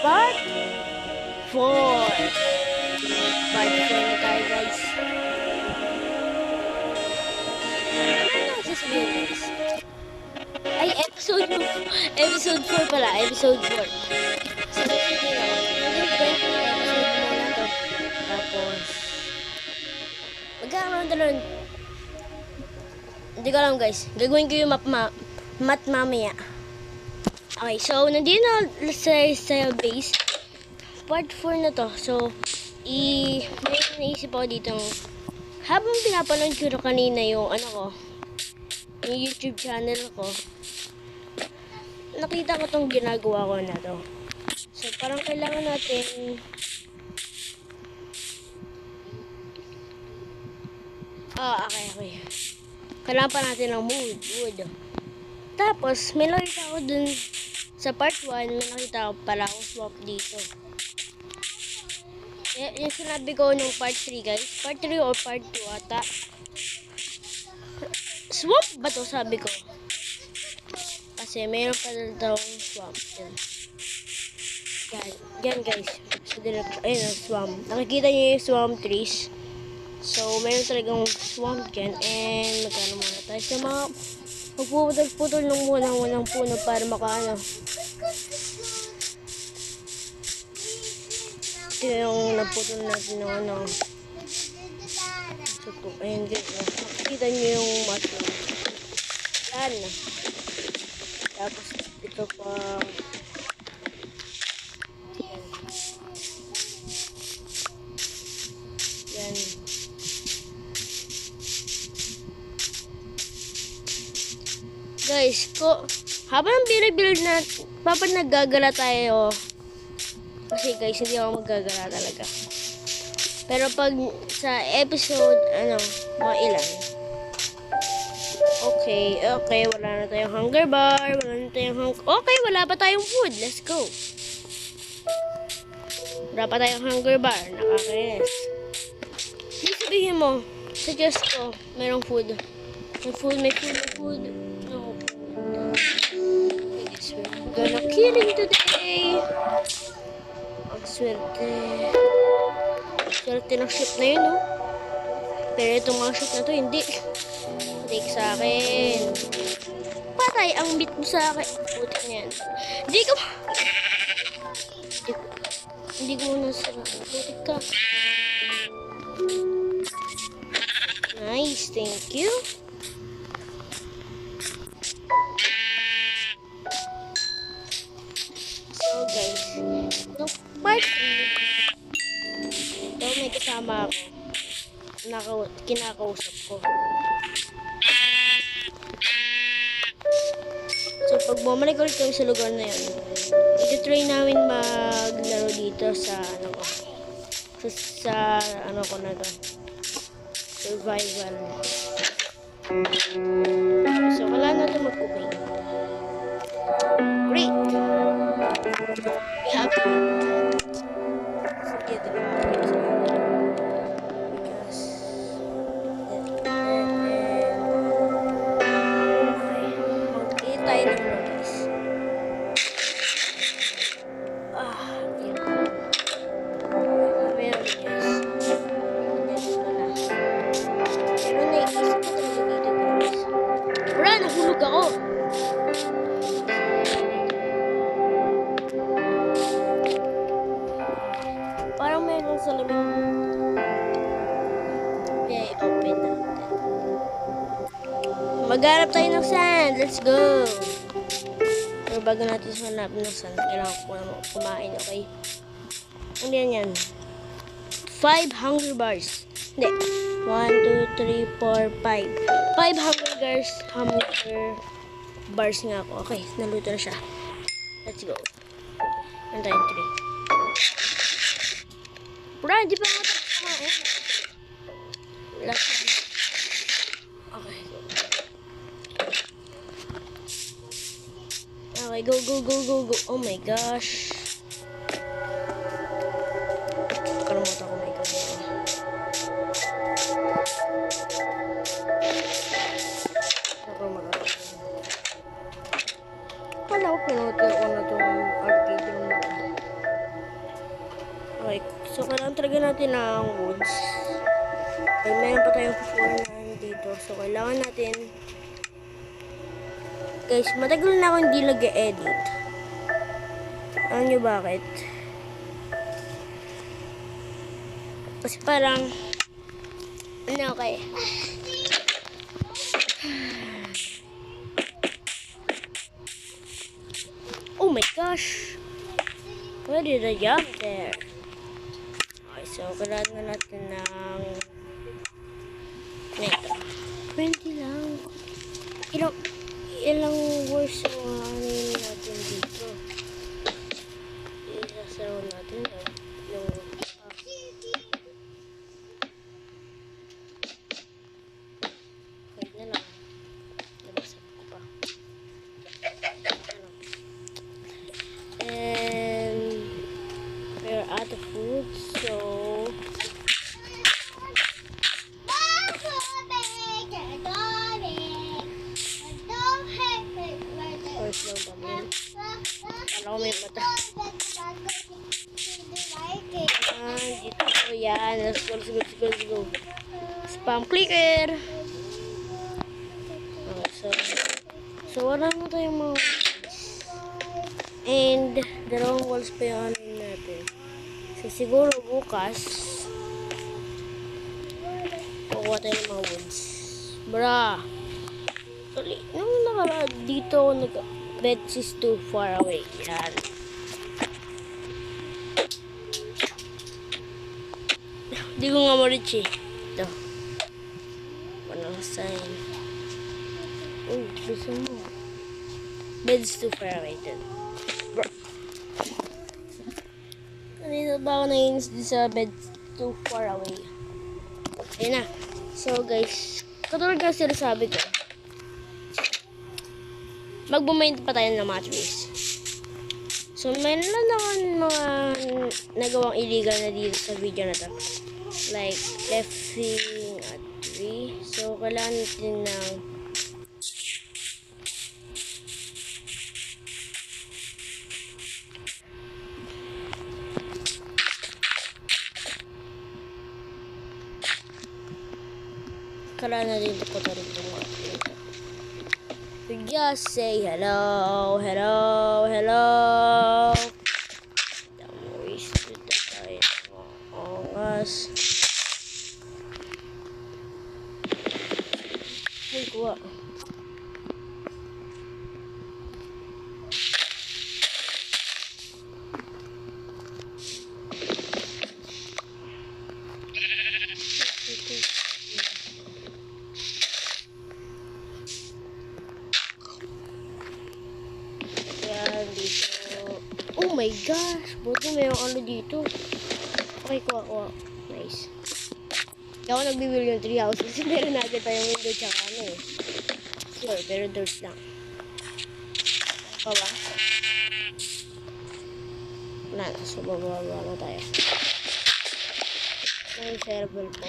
part 4. Part 4 na tayo, guys. Ano ang sasabihin, guys? Ay, episode 4 pala. Episode 4. So, hindi na. Episode muna to. Tapos, magkakaroon talaga. Hindi ko alam, guys. Gagawin ko yung mat mamaya. Okay, so, nandito na sa base. Part 4 na to. So, may naisip ako dito. Habang pinapanood ko kanina yung yung YouTube channel ko, nakita ko tong ginagawa ko na to. So, parang kailangan natin okay. Kailangan pa natin ng wood. Tapos, may nakita ko dun sa part 1, may nakita ko pala akong swamp dito. Yung sinabi ko nung part 3, guys. Part 3 or part 2 ata. Swamp ba to, sabi ko? Kasi mayroon pa daw swamp. Yan guys. So, ayun ang swamp. Nakikita niyo yung swamp trees. So, mayroon talagang swamp dyan. And magkano muna tayo sa mga magpuputol ng unang puno para makaano. Ito yung naputol natin ng so, ayun guys. Nakikita niyo yung mushroom. Yan. Tapos ito pa. Yan. Guys, habang binibuild na, kapag naggagala tayo, kasi guys, hindi ako maggagala talaga. Pero pag sa episode, mga ilan. Okay, wala na tayong hunger bar, okay, wala pa tayong food, let's go. Wala pa tayong hunger bar, nakakainis. Hindi sabihin mo, suggest ko, merong food. May food. No. I guess we're gonna killing today. Ang swerte. Swerte ng ship na yun, no? Pero itong mga ship na to, hindi. Take sa akin. Patay ang bit mo sa akin. Putik na yan. Hindi ko nasira. Putik ka. Nice, thank you. So guys, no part 3, may kasama ako. Kinakausap ko. So pag bumalik ulit kami sa lugar na yun, i-try namin maglaro dito sa ko na to. Survival. So wala na ito mag-cooking. Great! We have to get the because okay, tayo ng guys. Nahulog ako. Parang meron sa labing. Okay, open natin. Maghanap tayo ng sand. Let's go. Pero bago natin hanap ng sand, kailangan ko kumain, okay? Ano yan? 5 hunger bars. Hindi. 1, 2, 3, 4, 5. 5 hunger bars nga ako. Okay, naluto na siya. Let's go. Antayin 3. Bro, hindi pa nga tapos kumain. Last one. Okay, go. Okay, go. Oh my gosh. Kalimutan ko may gawin. Wala ko pinuto ko na itong arcade room na ito. So, kailangan talaga natin ng woods. Ay, meron pa tayong pupunan dito. So, kailangan natin... Guys, matagal na ako hindi nag-edit. Alam nyo bakit? Kasi parang... Ano, okay. Oh my gosh! Where did I jump there? Okay, so kailangan na natin ng... Neto. 20 lang. Ilang words yung ano natin dito. Isasaraw natin yung... Wait na lang. Nabasag ko pa. And we're out of food, so first lang kami. Kala ko may mata. Dito ko yan. Let's go. Spam clicker. Okay, so wala mo tayong mga and dalawang walls pa yung ano natin. So, siguro bukas kukuha tayo ng mga woods. Bra! Nung nakaraan dito ako bed is too far away. Yan. Hindi ko nga ma-reach eh. Ito. Walang sign. Uy, bisa mo. Bed's too far away din. Bro. Kanina ba ako nainis din sa bed too far away? Ayun na. So guys, katulad nga sinasabi ko, mag-bumaint pa tayo ng mga trees. So mayroon lang naman mga nagawang illegal na dito sa video na to. Like, lefting a tree. So kailangan natin ng kailangan natin ito po rin ito mga ito. We just say hello. Don't waste the time on us. Ay, kuha. Dito. Oh my gosh! Buti may ano dito. Okay, kuha. Nice. Hindi ako nagbibuild yung tree house kasi meron natin tayong window tsaka ano eh. Sure, pero dirt lang. Ano ba? Wala na. So, bababa na tayo. May serval po.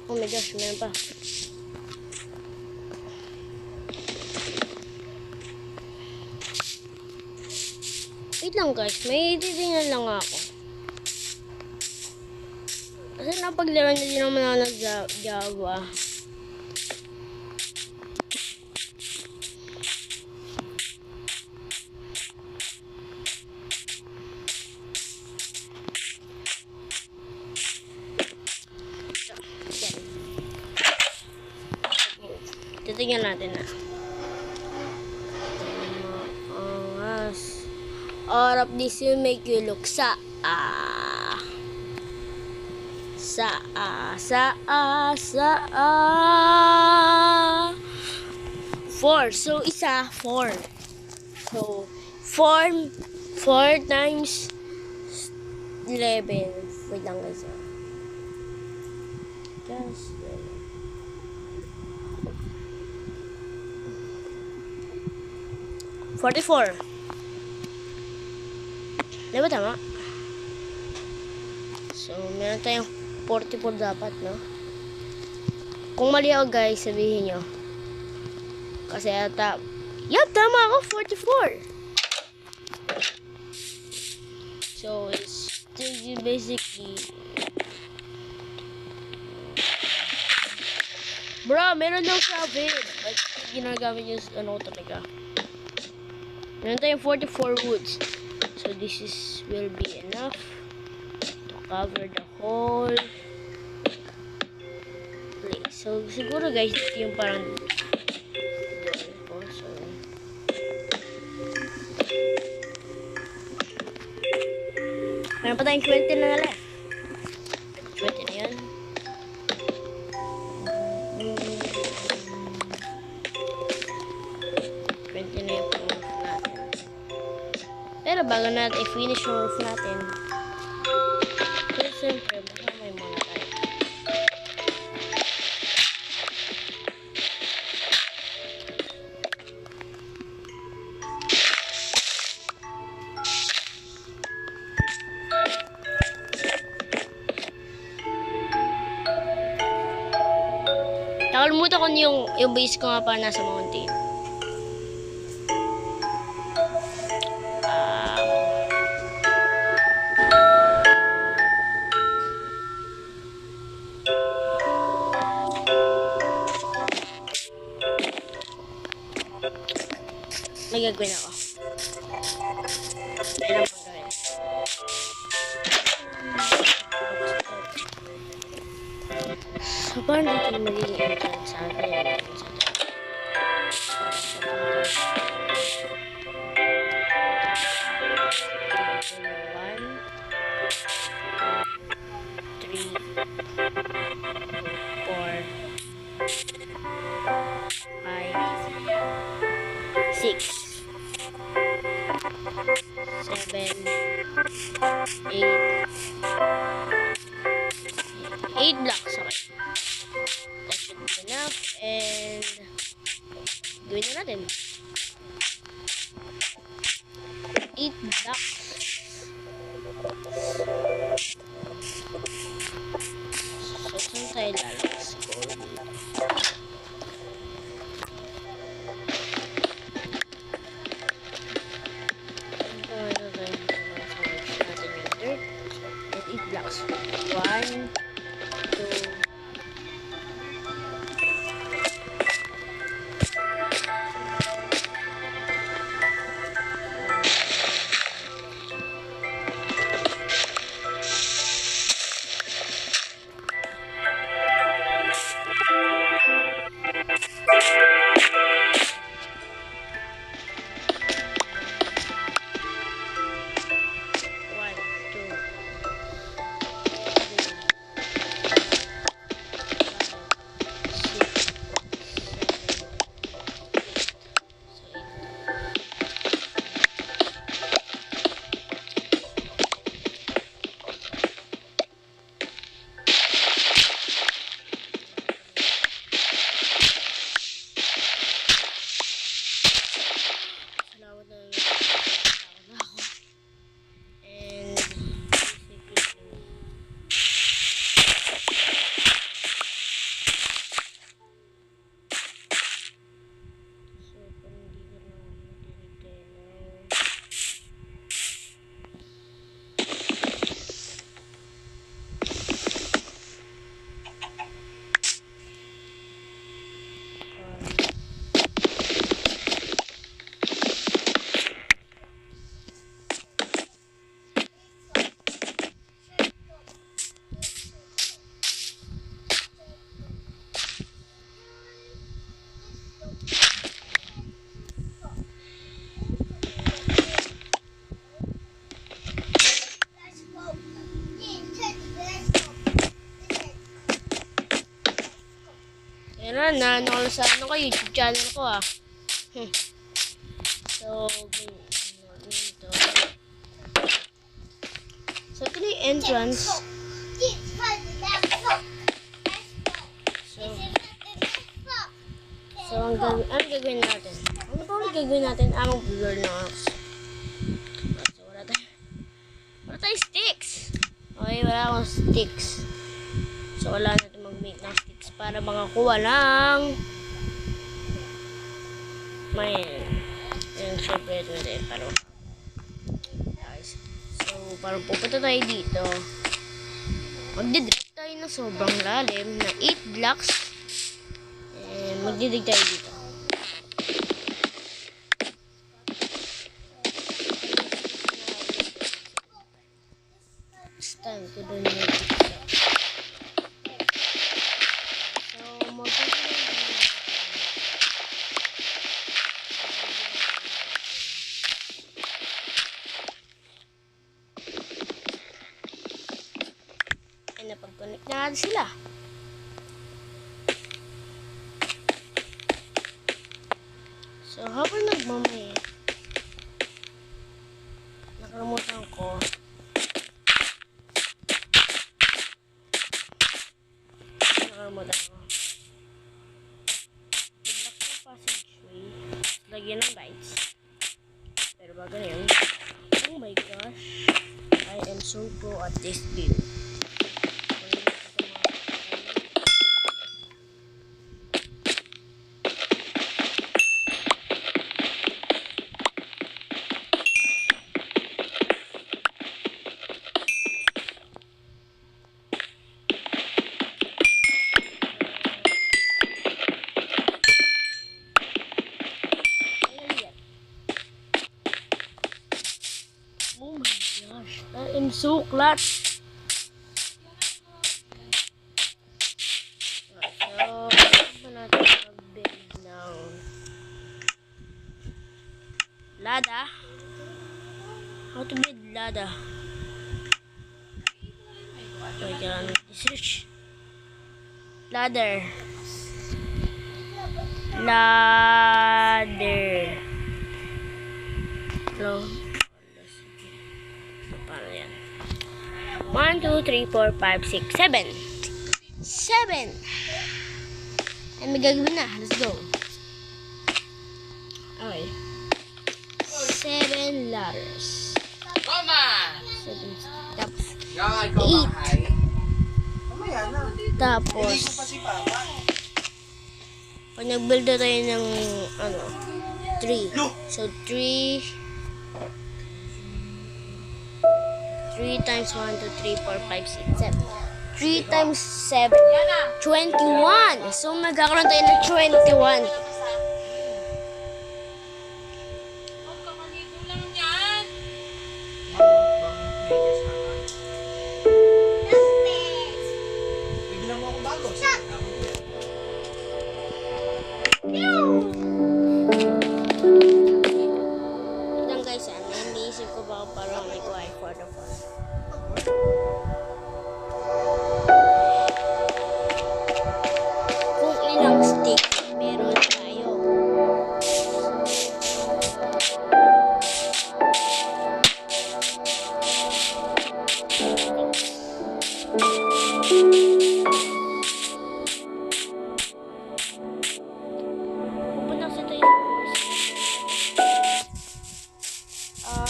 Oh my gosh, meron pa. Wait lang guys, may titingnan lang ako. Kasi napaglaro na din naman ako nag-Java. Titingnan natin na. All of this will make you look sa 4. So, isa, 4. So, 4 times 11. Wait lang guys. Just 44. Di ba tama? So, meron tayong 44 dapat, no? Kung mali ako, guys, sabihin nyo. Kasi ata... Yup, tama ako, 44! So, it's basically... Bro, meron daw shovel. Ba't ginagamit yung ano talaga? Meron tayong 44 woods. So, this will be enough to cover the whole place. So, siguro guys, ito yung parang door ko. So, meron pa tayong 20 na left. 20 na yan. 20 na yung roof natin. Pero bago natin i-finish yung roof natin, pero siyempre, makamay muna tayo. Nakalimutan ko yung base ko nga pa nasa mountain. May gagawin ako. May lang pang gawin. So, paano dito yung magiging entrance sa atin? Eight blocks, okay. That should be enough, and gawin na natin. 8 blocks. So, saan tayo lalabas? Siguro dito. Blocks. 1, 2, na ano sa ano ko YouTube channel ko ah. So ito. So ito na yung entrance. So ang gagawin natin? Ano ba ulit gagawin natin? Mag-blur na ako. So wala tayong sticks. Okay, wala akong sticks. So wala natin mag-make ng sticks para makakuha lang may yung syempre ito natin para guys. So parang pupunta tayo dito. Magdidig tayo ng sobrang lalim na 8 blocks. And magdidig tayo dito. It's time to do new pizza. So, napag-connect na natin sila. So, habang nagmamay, nakalimutan ko. Nakalimutan ko. Pagdak ng passageway, lagyan ng lights. Pero bago na yun, oh my gosh, I am so pro at this game. Oh my gosh, I am so clutch. So, pa natin mag-build ng ladder. How to build ladder? So, kailangan research. Ladder. So, paano yan? 1, 2, 3, 4, 5, 6, 7. 7! Ay, may gagawin na. Let's go. Okay. 7 ladders. 7. Tapos, 8. Tapos, pag nag-build na tayo ng, 3. So, 3 times 1, 2, 3, 4, 5, 6, 7. 3 times 7. 21. So, magkakaroon tayo ng 21. Ito guys, iniisip ko ba parang nag-wire for the fun. Kung ilang stick meron tayo. Pupunta sa tayo.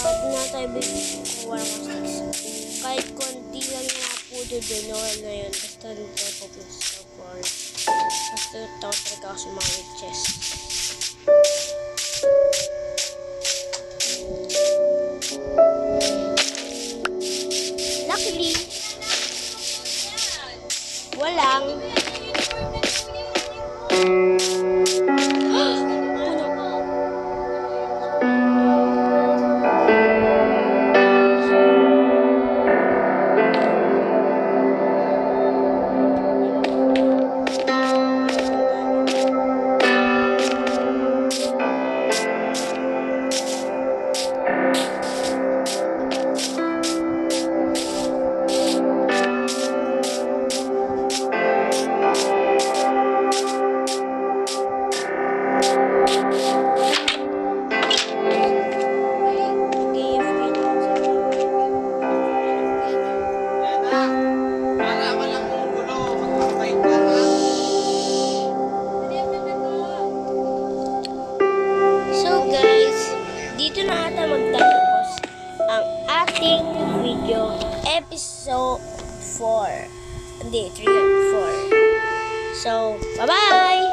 Doon na tayo kuha ng sticks. Kahit konti lang yung napudo doon, ngayon. Basta nito pupunta sa forest. Basta tao talaga ako sa mga witches. Luckily, walang dito na ata magtatapos ang ating video episode 4. Hindi, 3 and 4. So, bye-bye!